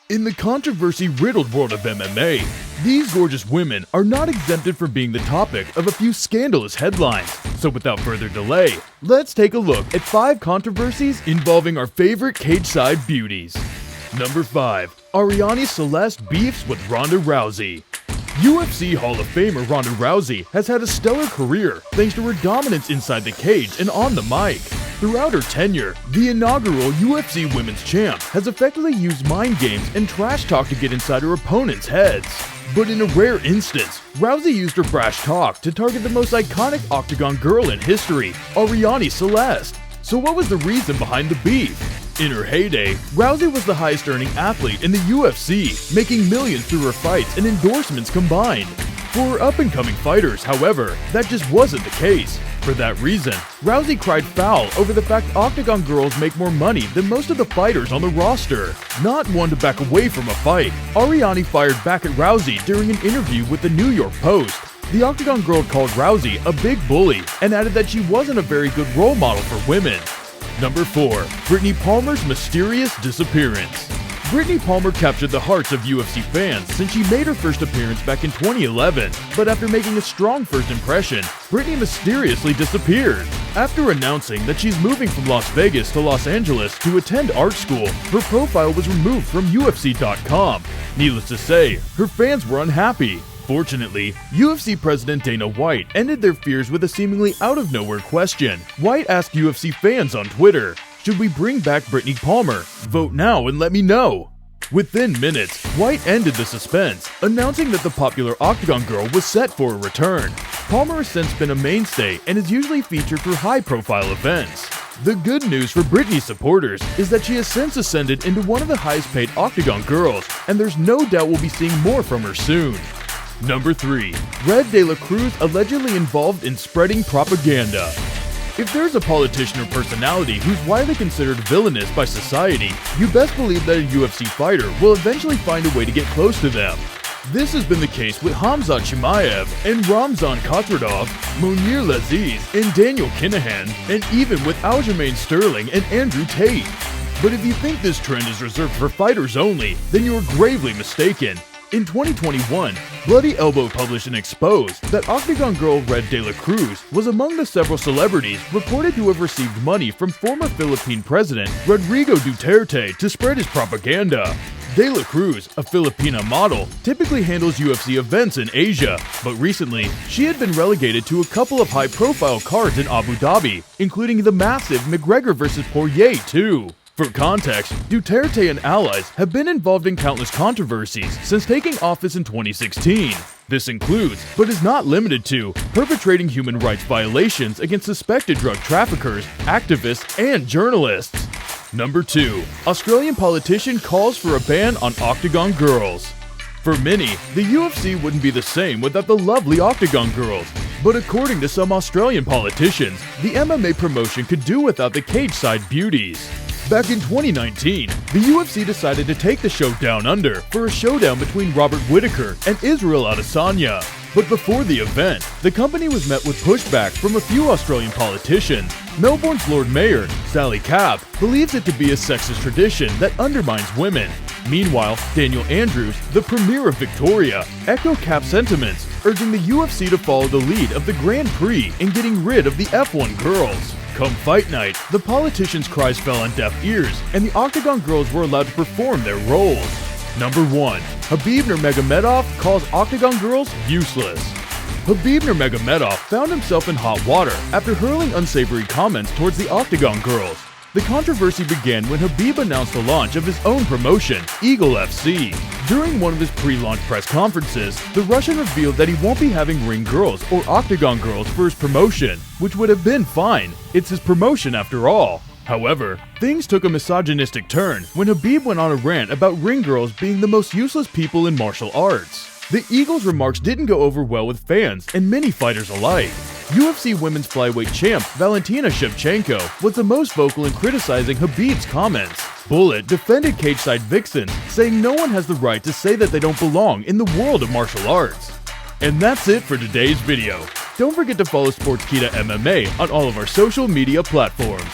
In the controversy-riddled world of MMA, these gorgeous women are not exempted from being the topic of a few scandalous headlines. So without further delay, let's take a look at 5 controversies involving our favorite cage-side beauties. Number 5. Ariane Celeste beefs with Ronda Rousey. UFC Hall of Famer Ronda Rousey has had a stellar career thanks to her dominance inside the cage and on the mic. Throughout her tenure, the inaugural UFC Women's Champ has effectively used mind games and trash talk to get inside her opponents' heads. But in a rare instance, Rousey used her brash talk to target the most iconic Octagon girl in history, Ariane Celeste. So what was the reason behind the beef? In her heyday, Rousey was the highest earning athlete in the UFC, making millions through her fights and endorsements combined. For her up-and-coming fighters, however, that just wasn't the case. For that reason, Rousey cried foul over the fact Octagon Girls make more money than most of the fighters on the roster. Not one to back away from a fight, Ariane fired back at Rousey during an interview with the New York Post. The Octagon Girl called Rousey a big bully and added that she wasn't a very good role model for women. Number 4. Brittany Palmer's mysterious disappearance. Brittany Palmer captured the hearts of UFC fans since she made her first appearance back in 2011, but after making a strong first impression, Brittany mysteriously disappeared. After announcing that she's moving from Las Vegas to Los Angeles to attend art school, her profile was removed from UFC.com. Needless to say, her fans were unhappy. Fortunately, UFC President Dana White ended their fears with a seemingly out-of-nowhere question. White asked UFC fans on Twitter, "Should we bring back Brittany Palmer? Vote now and let me know." Within minutes, White ended the suspense, announcing that the popular Octagon Girl was set for a return. Palmer has since been a mainstay and is usually featured for high-profile events. The good news for Brittany's supporters is that she has since ascended into one of the highest-paid Octagon Girls, and there's no doubt we'll be seeing more from her soon. Number 3. DELA CRUZ allegedly involved in spreading propaganda. If there's a politician or personality who's widely considered villainous by society, you best believe that a UFC fighter will eventually find a way to get close to them. This has been the case with Khamzat Chimaev and Ramzan Khotrodov, Monir Laziz and Daniel Kinahan, and even with Aljamain Sterling and Andrew Tate. But if you think this trend is reserved for fighters only, then you are gravely mistaken. In 2021, Bloody Elbow published an expose that Octagon Girl DELA CRUZ was among the several celebrities reported to have received money from former Philippine President Rodrigo Duterte to spread his propaganda. DELA CRUZ, a Filipina model, typically handles UFC events in Asia, but recently, she had been relegated to a couple of high-profile cards in Abu Dhabi, including the massive McGregor vs. Poirier 2. For context, Duterte and allies have been involved in countless controversies since taking office in 2016. This includes, but is not limited to, perpetrating human rights violations against suspected drug traffickers, activists, and journalists. Number 2. Australian politician calls for a ban on Octagon Girls. For many, the UFC wouldn't be the same without the lovely Octagon Girls. But according to some Australian politicians, the MMA promotion could do without the cage-side beauties. Back in 2019, the UFC decided to take the show down under for a showdown between Robert Whittaker and Israel Adesanya. But before the event, the company was met with pushback from a few Australian politicians. Melbourne's Lord Mayor, Sally Capp, believes it to be a sexist tradition that undermines women. Meanwhile, Daniel Andrews, the Premier of Victoria, echoed Capp's sentiments, urging the UFC to follow the lead of the Grand Prix in getting rid of the F1 girls. Come fight night, the politicians' cries fell on deaf ears, and the Octagon Girls were allowed to perform their roles. Number 1. Khabib Nurmagomedov calls Octagon Girls useless. Khabib Nurmagomedov found himself in hot water after hurling unsavory comments towards the Octagon Girls. The controversy began when Khabib announced the launch of his own promotion, Eagle FC. During one of his pre-launch press conferences, the Russian revealed that he won't be having ring girls or Octagon Girls for his promotion, which would have been fine. It's his promotion after all. However, things took a misogynistic turn when Khabib went on a rant about ring girls being the most useless people in martial arts. The Eagle's remarks didn't go over well with fans and many fighters alike. UFC Women's Flyweight champ Valentina Shevchenko was the most vocal in criticizing Khabib's comments. Bullet defended cage-side vixens, saying no one has the right to say that they don't belong in the world of martial arts. And that's it for today's video. Don't forget to follow Sportskeeda MMA on all of our social media platforms.